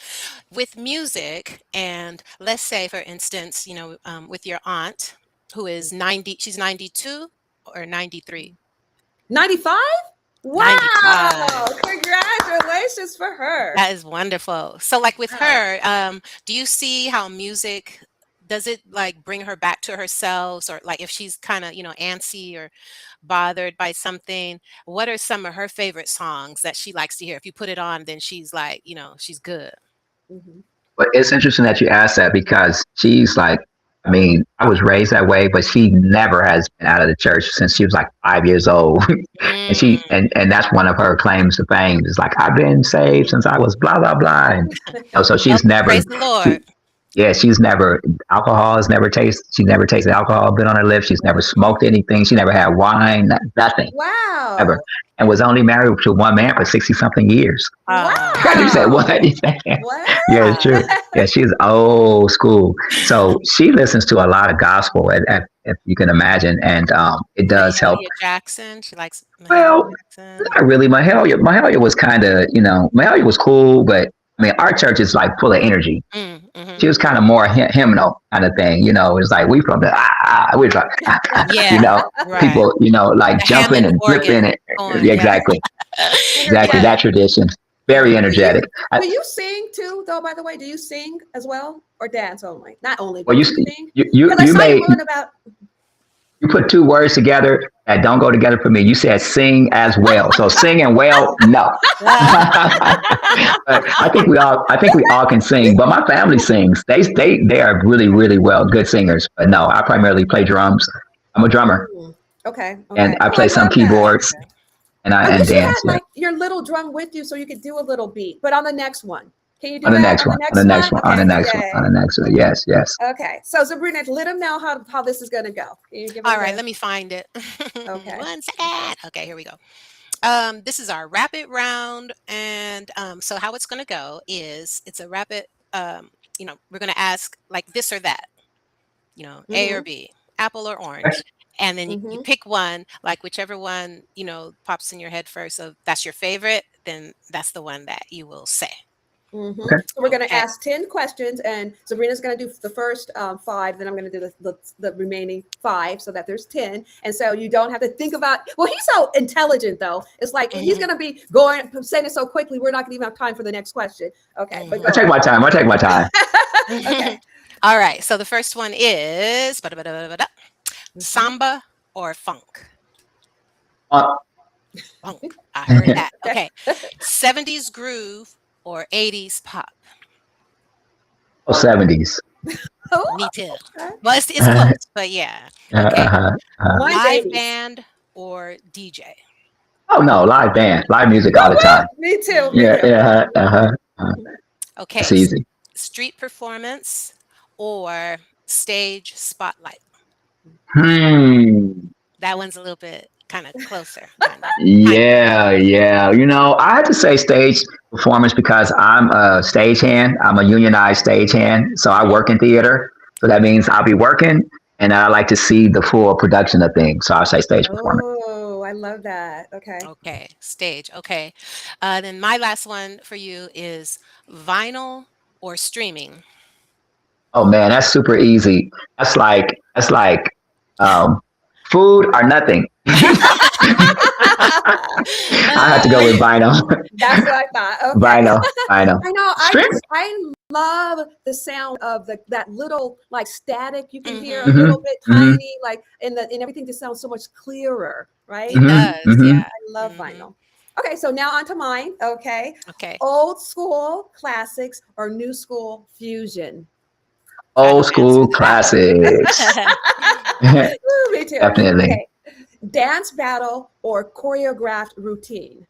with music, and let's say, for instance, with your aunt who is 90, she's 92 or 93. 95? Wow. 95. Congratulations for her. That is wonderful. So, like with Wow. her, do you see how music does it like bring her back to herself, or like if she's kind of antsy or bothered by something? What are some of her favorite songs that she likes to hear? If you put it on, then she's like she's good. Mhm. But it's interesting that you asked that because she's like, I mean, I was raised that way, but she never has been out of the church since she was like 5 years old. And Mm. and that's one of her claims to fame is like, I've been saved since I was blah, blah, blah. And so Well, she's never, praise the Lord. yeah, she's never, alcohol has never tasted, she never tasted alcohol, been on her lips. She's never smoked anything. She never had wine, nothing, ever. Wow. And was only married to one man for 60 something years. You said Wow. what? Yeah, it's Wow. true. Yeah, she's old school. So she listens to a lot of gospel, if you can imagine, and it does help. Mahalia Jackson. She likes Mahalia Well, Jackson. not really. Mahalia was kind of, Mahalia was cool, but I mean, our church is like full of energy. She was kind of more hymnal kind of thing, It's like we from the we're like Yeah, right. people, like The jumping Hammond and flipping organ it. going, Yeah, yeah. exactly Energetic. that tradition. Very energetic. Do you sing too, though? By the way, do you sing as well, or dance only? Not only, but Well, you do you sing? you Because I you saw you made moving about. you put two words together that don't go together for me. You said sing as well. So sing and well, no. But I think we all can sing. But my family sings. They are really, really good singers. But no, I primarily play drums. I'm a drummer, Okay. and I Oh, play some love that. keyboards and I and wish you had dance. Yeah. like your little drum with you so you could do a little beat. But on the next one, can you do On the that next on one, the on the next next one, one? on the Okay. next one, on Yay. the next one. Yes, yes. Okay. So Sabrina, let them know how this is gonna go. Can you give All them right, the let me find it. Okay. 1 second. Okay, here we go. This is our rapid round, and so how it's going to go is it's a rapid. We're going to ask like this or that. A or Mm-hmm. B, apple or Okay. orange, and then you Mm-hmm. pick one, like whichever one pops in your head first. So that's your favorite, then that's the one that you will say. Mm-hmm. Okay. So we're going to Okay. ask 10 questions, and Sabrina's going to do the first 5. Then I'm going to do the remaining 5, so that there's 10. And so you don't have to think about. Well, he's so intelligent, though. It's like he's Mhm. going to be saying it so quickly, we're not going to even have time for the next question. Okay, but Mhm. go I take my time. I take my time. Okay. All right. So the first one is samba or funk. Uh, Funk. I heard that. Okay. 70s groove or 80s pop. 70s. Oh, Me too. okay. Well, it's close, but yeah. Okay. Mine's Live 80s. band or DJ. Oh no, live band, live music all the time. Me too. Me Yeah, too. yeah. Okay. That's easy. Street performance or stage spotlight. That one's a little bit kind of closer. Kinda. Yeah, yeah. I had to say stage performance because I'm a stagehand. I'm a unionized stagehand, so I work in theater. So that means I'll be working, and I like to see the full production of things. So I'll say stage performance. Oh, I love that. Okay. Okay. Stage. Okay. Then my last one for you is vinyl or streaming. Oh man, that's super easy. That's like food or nothing. I have to go with vinyl. That's what I thought. Okay. Vinyl. I know. Stream. I love the sound of that little like static you can hear a Mhm, little bit mhm, tiny, like and everything just sounds so much clearer, right? It mhm, does. mhm. Yeah. I love Mhm. vinyl. Okay, so now on to mine. Okay. Okay. Old school classics or new school fusion? I know Old the answer school to that classics. one. Ooh, me too. Definitely. Okay. Dance battle or choreographed routine?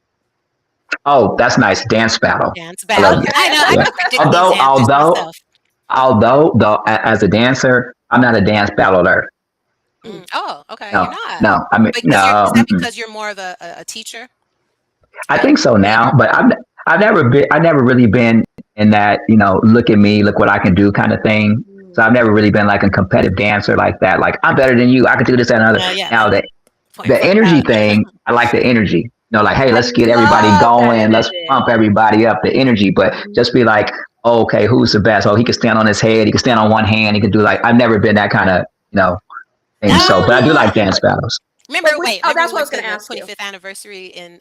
Oh, that's nice. Dance battle. Dance I love battle. it. I know. I Yeah. could predict these Although, answers although, myself. although, though, as a dancer, I'm not a dance battler. Oh, okay. You're No, not. no. I mean, Because you're, no. is that because you're more of a teacher? I think so now, but I've never really been in that, look at me, look what I can do kind of thing. So I've never really been like a competitive dancer like that. Like I'm better than you. I can do this and another. Yeah. Now Point the folks energy out. thing, I like the energy. Like, hey, I let's get everybody love that going. Let's energy. pump everybody up, the energy. But just be like, oh, okay, who's the best? Oh, he can stand on his head. He can stand on one hand. He can do like, I've never been that kind of, thing. So, but I do like dance battles. Remember, But remember that's we what I went was to going to the ask you. 25th anniversary in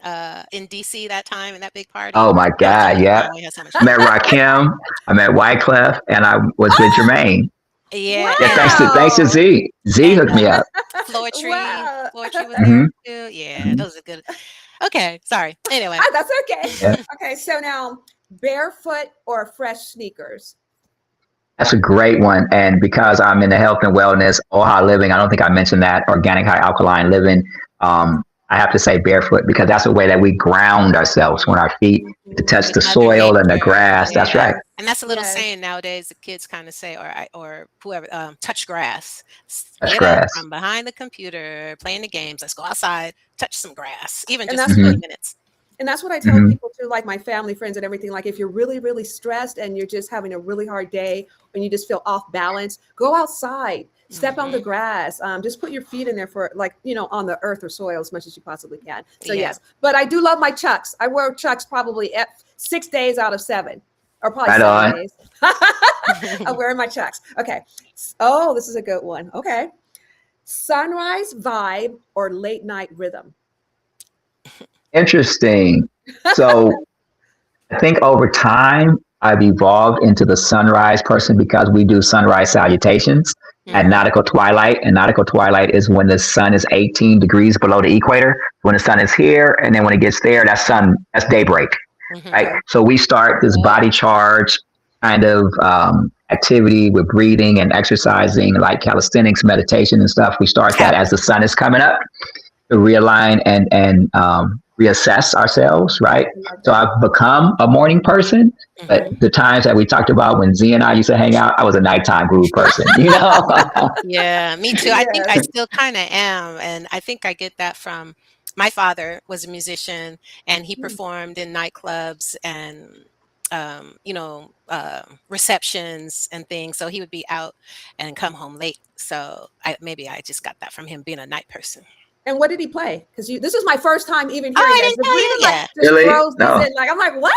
DC that time in that big party? Oh my God. Yeah. Oh, we had so much I fun. met Rakim. I met Wyclef, and I was with Jermaine. Yeah. Yeah, And thanks to Z. Z and hooked me up. Floor Tree. Wow. Floor Tree was Mhm, there too. Yeah, mhm. those are good. Okay, sorry. Anyway. That's okay. Yeah. Okay, so now barefoot or fresh sneakers? That's a great one. And because I'm in the health and wellness, high living, I don't think I mentioned that, organic high alkaline living. I have to say barefoot because that's a way that we ground ourselves when our feet to touch With the Mother soil and the Nature. grass. That's Yeah. right. And that's a little Yes. saying nowadays the kids kind of say, or whoever, touch grass. Touch Get up grass. from behind the computer, playing the games. Let's go outside, touch some grass, even And just that's for what 20 minutes. And that's what I tell Hmm. people too, like my family, friends, and everything. Like, if you're really, really stressed and you're just having a really hard day and you just feel off balance, go outside, step on the Mhm. grass, just put your feet in there for, like, on the earth or soil as much as you possibly can. So, Yeah. yes, but I do love my Chucks. I wear Chucks probably 6 days out of 7, or probably Right 7 on. days. I'm wearing my Chucks. Okay. Oh, this is a good one. Okay. Sunrise vibe or late night rhythm? Interesting. So I think over time, I've evolved into the sunrise person because we do sunrise salutations at Mhm. nautical twilight. And nautical twilight is when the sun is 18 degrees below the equator. When the sun is here, and then when it gets there, that's daybreak, right? Mhm. So we start this body charge kind of activity with breathing and exercising, like calisthenics, meditation, and stuff. We start that as the sun is coming up to realign and reassess ourselves, right? So I've become a morning person, but Mhm. the times that we talked about when Z and I used to hang out, I was a nighttime groove person, Yeah, me too. I think I Yes. still kind of am. And I think I get that from my father was a musician and he Mm. performed in nightclubs and receptions and things. So he would be out and come home late. So maybe I just got that from him being a night person. And what did he play? Because this is my first time even Oh, hearing I this. didn't tell Sabrina you. like Yeah. just Really? throws these No. in. Like, I'm like, what?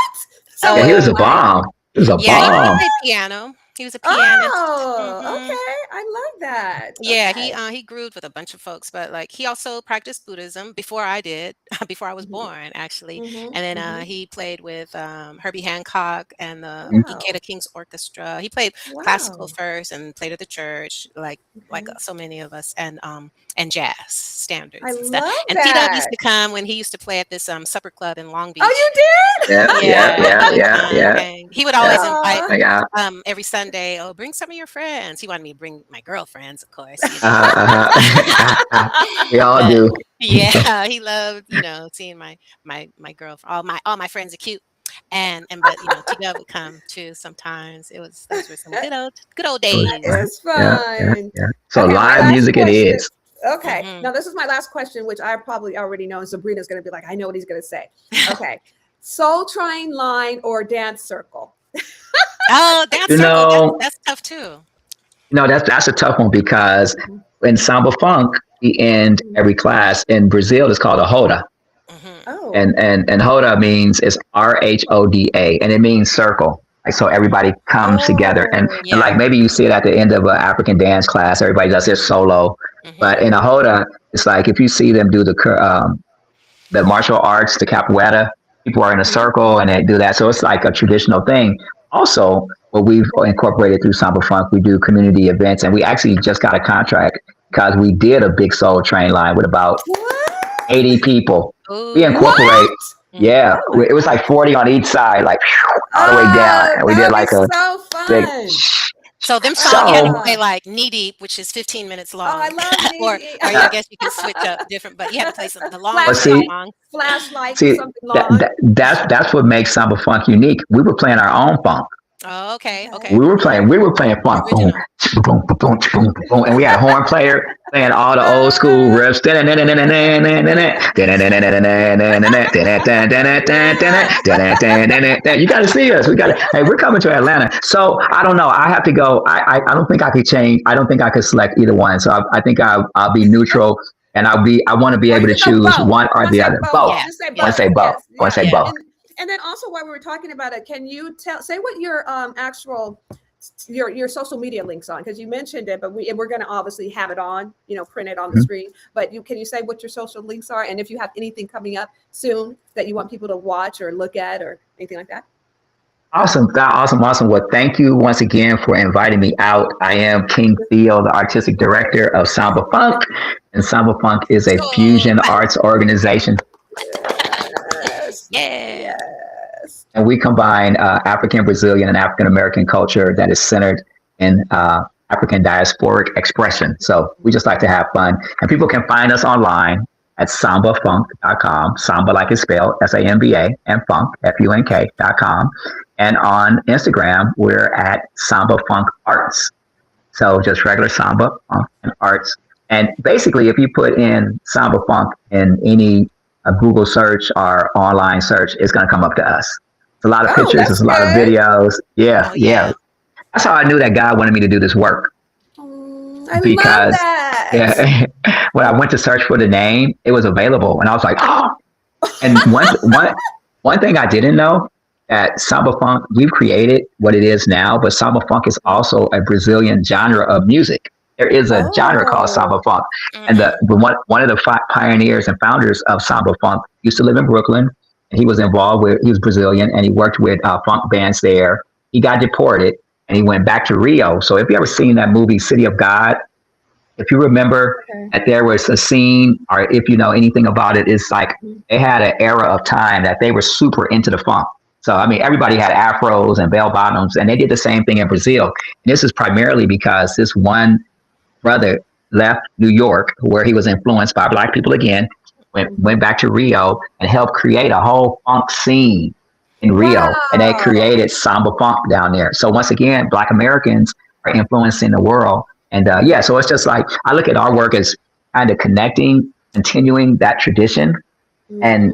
So Yeah, what he did was he a play? bomb. He was a Yeah, he bomb. played piano. He was a pianist. Oh, Hmm. okay. I love that. Yeah, Okay. he grooved with a bunch of folks, but like he also practiced Buddhism before I did, before I was Hmm. born actually. Hmm. And then Hmm. he played with Herbie Hancock and Oh, the wow. Ikeda King's Orchestra. He played classical Wow. first and played at the church, like Okay. so many of us, and jazz I standards and stuff. love And T-Dub used that. to come when he used to play at this supper club in Long Oh, Beach. you did? Yeah, yeah, Yeah, he yeah, would yeah, come, yeah, and he would yeah. always invite Aw. Yeah. every Sunday, "Oh, bring some of your friends." He wanted me to bring my girlfriends, of course. We all But do. yeah, he loved, seeing my girlfriend. All my friends are cute. And but T-Dub would come too sometimes. Those were some good old It was days. fun. It's Yeah, yeah, fun. yeah. So Okay, my live last music it question. is. Okay, Hmm. now this is my last question, which I probably already know. And Sabrina's going to be like, I know what he's going to say. Okay, Soul Train line or dance circle? Oh, dance You circle. That's know, that's tough too. that's a tough one because Mhm. in samba funk, we end Mhm. every class in Brazil. It's called a roda, Hmm. Oh, and roda means it's RHODA, and it means circle. Like so, everybody comes together, and like Yeah. oh, maybe you see it at the end of an African dance class. Everybody does their solo, but Hmm. in a roda, it's like if you see them do the martial arts, the capoeira. People are in a mhm. circle and they do that. So it's like a traditional thing. Also, what we've incorporated through Samba Funk, we do community events, and we actually just got a contract because we did a big Soul Train line with about What? 80 people. We Ooh. incorporate, What? Hmm. yeah, Oh my it was like God. 40 on each side, like all the way down, Oh, and we that did would be like a so big. fun. So them songs you had to So play Ah, like knee deep, which is 15 minutes oh, I long, love or Needy. or I guess you can switch up different, but you had to play the but longer see, Flashlight, songs. flashlight, see something that, long. that that's what makes Samba Funk unique. We were playing our own funk. Oh, okay, okay. We were playing funk, boom, Original. boom, boom, boom, boom, boom, and we had a horn player playing all the old school Ah, riffs. I love. You got to see us. We got to. Hey, we're coming to Atlanta. So I don't know. I have to go. I don't think I could change. I don't think I could select either one. So I think I'll be neutral, and I want to be Or you able to can go choose both. one You or want to the say other. both? Both. Yeah, Just say I want yeah, to say both. both. Yes, I want yeah. to say yeah. both. And then also while we were talking about it, can you say what your actual your social media links on? Because you mentioned it, but we're going to obviously have it on, print it on the Mhm. screen. But can you say what your social links are, and if you have anything coming up soon that you want people to watch or look at or anything like that? Awesome, awesome, awesome. Well, thank you once again for inviting me out. I am King Theo, the artistic director of Samba Funk, and Samba Funk is a So, fusion arts organization, Yes. yeah. Yes. and we combine African Brazilian and African American culture that is centered in African diasporic expression. So we just like to have fun. And people can find us online at SambaFunk.com. Samba like it's spelled, SAMBA, and funk, FUNK.com. And on Instagram, we're at SambaFunk Arts. So just regular Samba, Funk, and Arts. And basically, if you put in Samba Funk in any Google search or online search, it's going to come up to us. It's a lot of pictures, there's a lot of videos. Yeah, yeah. That's how I knew that God wanted me to do this work. I love that. Yeah, when I went to search for the name, it was available, and I was like, oh. And one thing I didn't know, that Samba Funk, we've created what it is now, but Samba Funk is also a Brazilian genre of music. There is a genre called Samba Funk, and one of the pioneers and founders of Samba Funk used to live in Brooklyn, and he was Brazilian, and he worked with funk bands there. He got deported, and he went back to Rio. So if you ever seen that movie City of God, if you remember that there was a scene, or if you know anything about it, it's like they had an era of time that they were super into the funk. So, I mean, everybody had afros and bell bottoms, and they did the same thing in Brazil. And this is primarily because this one brother left New York, where he was influenced by Black people again, went back to Rio and helped create a whole funk scene in Rio. And they created Samba Funk down there. So once again, Black Americans are influencing the world. And so it's just like, I look at our work as kind of connecting, continuing that tradition, and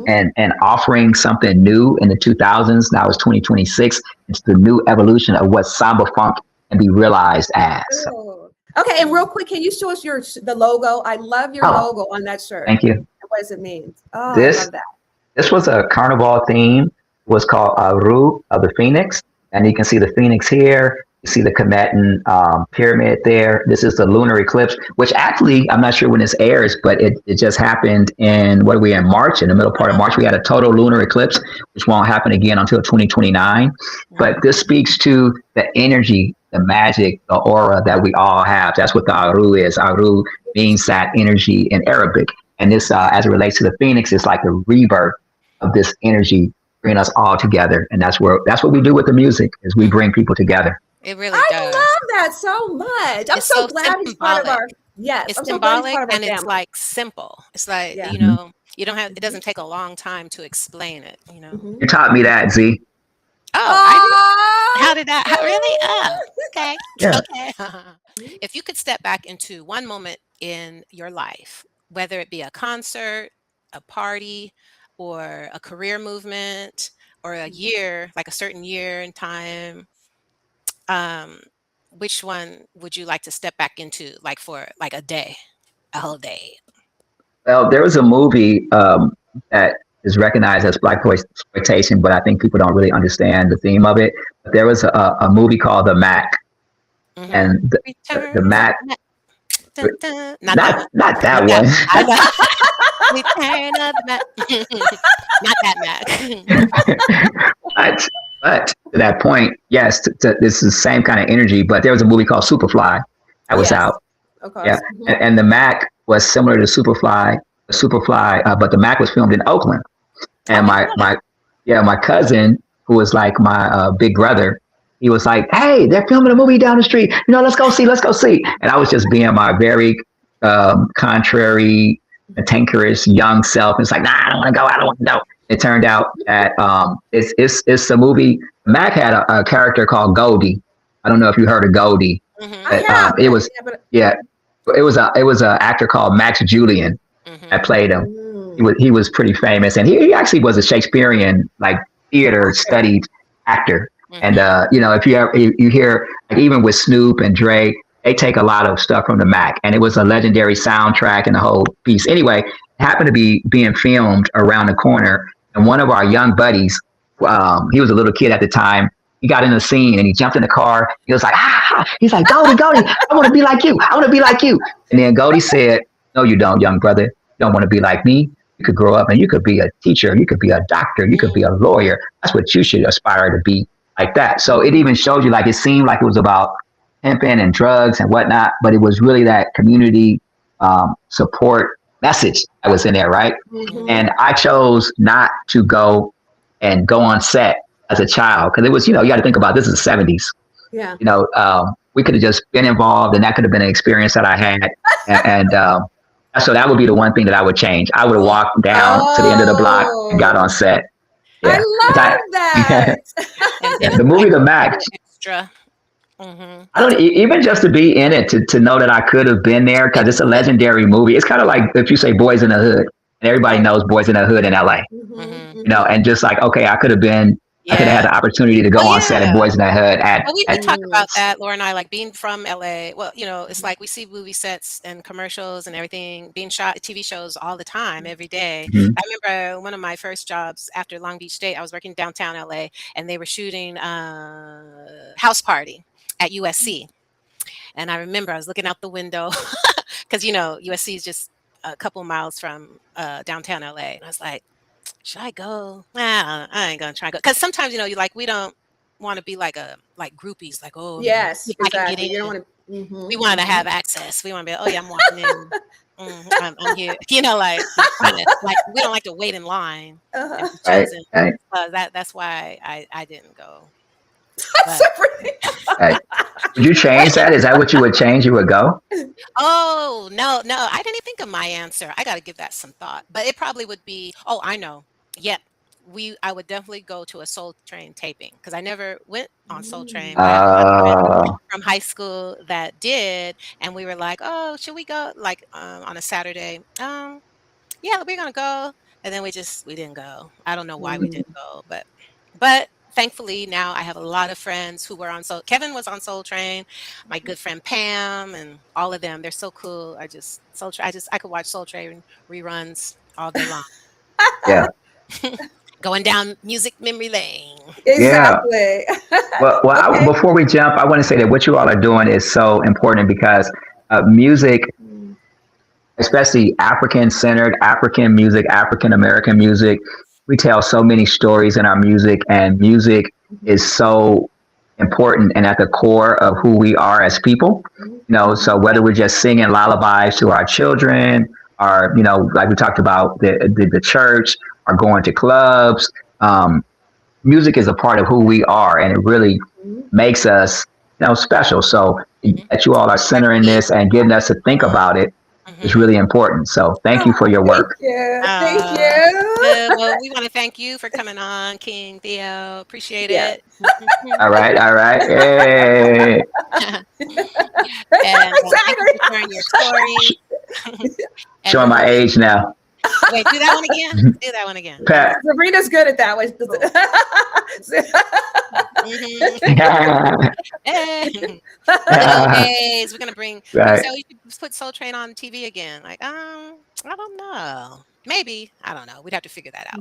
offering something new in the 2000s. Now it's 2026. It's the new evolution of what Samba Funk can be realized as. So. Okay, and real quick, can you show us the logo? I love your logo on that shirt. Thank you. What does it mean? Oh, I love that. This was a carnival theme. It was called Aru of the Phoenix. And you can see the Phoenix here. You see the Cometan pyramid there. This is the lunar eclipse, which actually, I'm not sure when this airs, but it just happened in March, in the middle part of March. We had a total lunar eclipse, which won't happen again until 2029. But this speaks to the energy, the magic, the aura that we all have. That's what the Aru is. Aru means that energy in Arabic. And this, as it relates to the Phoenix, is like the rebirth of this energy, bringing us all together. And that's what we do with the music, is we bring people together. It really does. I love that so much. I'm so glad he's part of our. Yes, it's symbolic, and it's like simple. It's like you know, you don't have. It doesn't take a long time to explain it. You know. You taught me that, Z. How did that? Really? Oh, okay. Yeah. Okay. If you could step back into one moment in your life, whether it be a concert, a party, or a career movement, or a year, like a certain year in time, which one would you like to step back into, like for like a whole day? Well, there was a movie that is recognized as Black exploitation, but I think people don't really understand the theme of it. But there was a movie called The Mac, and the Mac. Dun, dun. Not that one. Return of the Mac. Not that Mac. But to that point, yes, this is the same kind of energy. But there was a movie called Superfly that was out. Okay. Yeah, and the Mac was similar to Superfly, but the Mac was filmed in Oakland. And my cousin, who was like my big brother, he was like, "Hey, they're filming a movie down the street. You know, let's go see." And I was just being my very contrary, cantankerous young self. It's like, nah, I don't want to go. It turned out that it's a movie. Mac had a character called Goldie. I don't know if you heard of Goldie. It was an actor called Max Julian that played him. He was pretty famous, and he actually was a Shakespearean theater studied actor. And if you hear, like, even with Snoop and Dre, they take a lot of stuff from the Mac, and it was a legendary soundtrack and the whole piece. Anyway, it happened to be being filmed around the corner, and one of our young buddies, he was a little kid at the time. He got in the scene and he jumped in the car. He was like, he's like, Goldie, I want to be like you. I want to be like you. And then Goldie said, "No, you don't, young brother. You don't want to be like me. You could grow up and you could be a teacher. You could be a doctor. You could be a lawyer. That's what you should aspire to be." Like that. So it even showed you, like, it seemed like it was about pimping and drugs and whatnot, but it was really that community support message that was in there, right? And I chose not to go on set as a child, because it was, you got to think about, this is the 70s. Yeah. we could have just been involved, and that could have been an experience that I had. And so that would be the one thing that I would change. I would have walked down to the end of the block and got on set. I Yeah. love that. Yeah, the movie The Mac. Extra. Mm-hmm. I don't even just to be in it to know that I could have been there, because it's a legendary movie. It's kind of like if you say Boys in the Hood, and everybody knows Boys in the Hood in LA. Mm-hmm. You know, and just like, okay, I could have been. I could have had the opportunity to go on set at Boys in the Hood. We talk about that, Laura and I, like being from LA. Well, you know, it's like we see movie sets and commercials and everything being shot, TV shows all the time, every day. Mhm. I remember one of my first jobs after Long Beach State, I was working downtown LA, and they were shooting House Party at USC. And I remember I was looking out the window because, you know, USC is just a couple miles from downtown LA. And I was like, should I go? Nah, I ain't gonna try to go. Because sometimes, you know, we don't want to be like groupies, like, oh, Yes, if I can exactly. get in. You don't want to. We want to have access. We want to be, oh yeah, I'm walking in. I'm here. You know, like we don't like to wait in line and be chosen. Right. That's why I didn't go. That's so pretty. Right. Would you change that? Is that what you would change? You would go? Oh, no. I didn't even think of my answer. I got to give that some thought. But it probably would be, oh, I know. Yep. I would definitely go to a Soul Train taping because I never went on Soul Train. But I have a friend from high school that did. And we were like, oh, should we go like on a Saturday? Yeah, we're going to go. And then we didn't go. I don't know why we didn't go. But thankfully, now I have a lot of friends who were on Kevin was on Soul Train, my good friend Pam, and all of them. They're so cool. I could watch Soul Train reruns all day long. Yeah. Going down music memory lane. Exactly. Yeah. Well, before we jump, I want to say that what you all are doing is so important because music, especially African-centered, African music, African-American music, we tell so many stories in our music, and music is so important and at the core of who we are as people. You know, so whether we're just singing lullabies to our children, or, you know, like we talked about the church, or going to clubs, music is a part of who we are, and it really makes us, you know, special. So that you all are centering this and getting us to think about it is really important. So thank you for your work. Thank you. Well, we want to thank you for coming on, King Theo. Appreciate it. All right. Hey. And thank you for sharing your story. Showing my age now. Wait, do that one again. Do that one again. Pat. Sabrina's good at that one. Anyways, we're gonna bring. Right. So you should put Soul Train on TV again. Like, I don't know. Maybe, I don't know. We'd have to figure that out.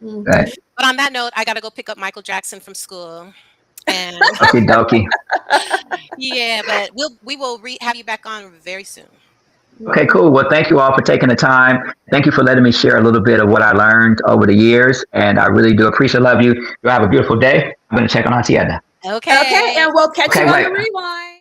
Right. But on that note, I gotta go pick up Michael Jackson from school. And Okie dokie. yeah, but we will have you back on very soon. Okay, cool. Well, thank you all for taking the time. Thank you for letting me share a little bit of what I learned over the years. And I really do appreciate love you. You have a beautiful day. I'm going to check on Auntie Edna. Okay. And we'll catch you on the rewind.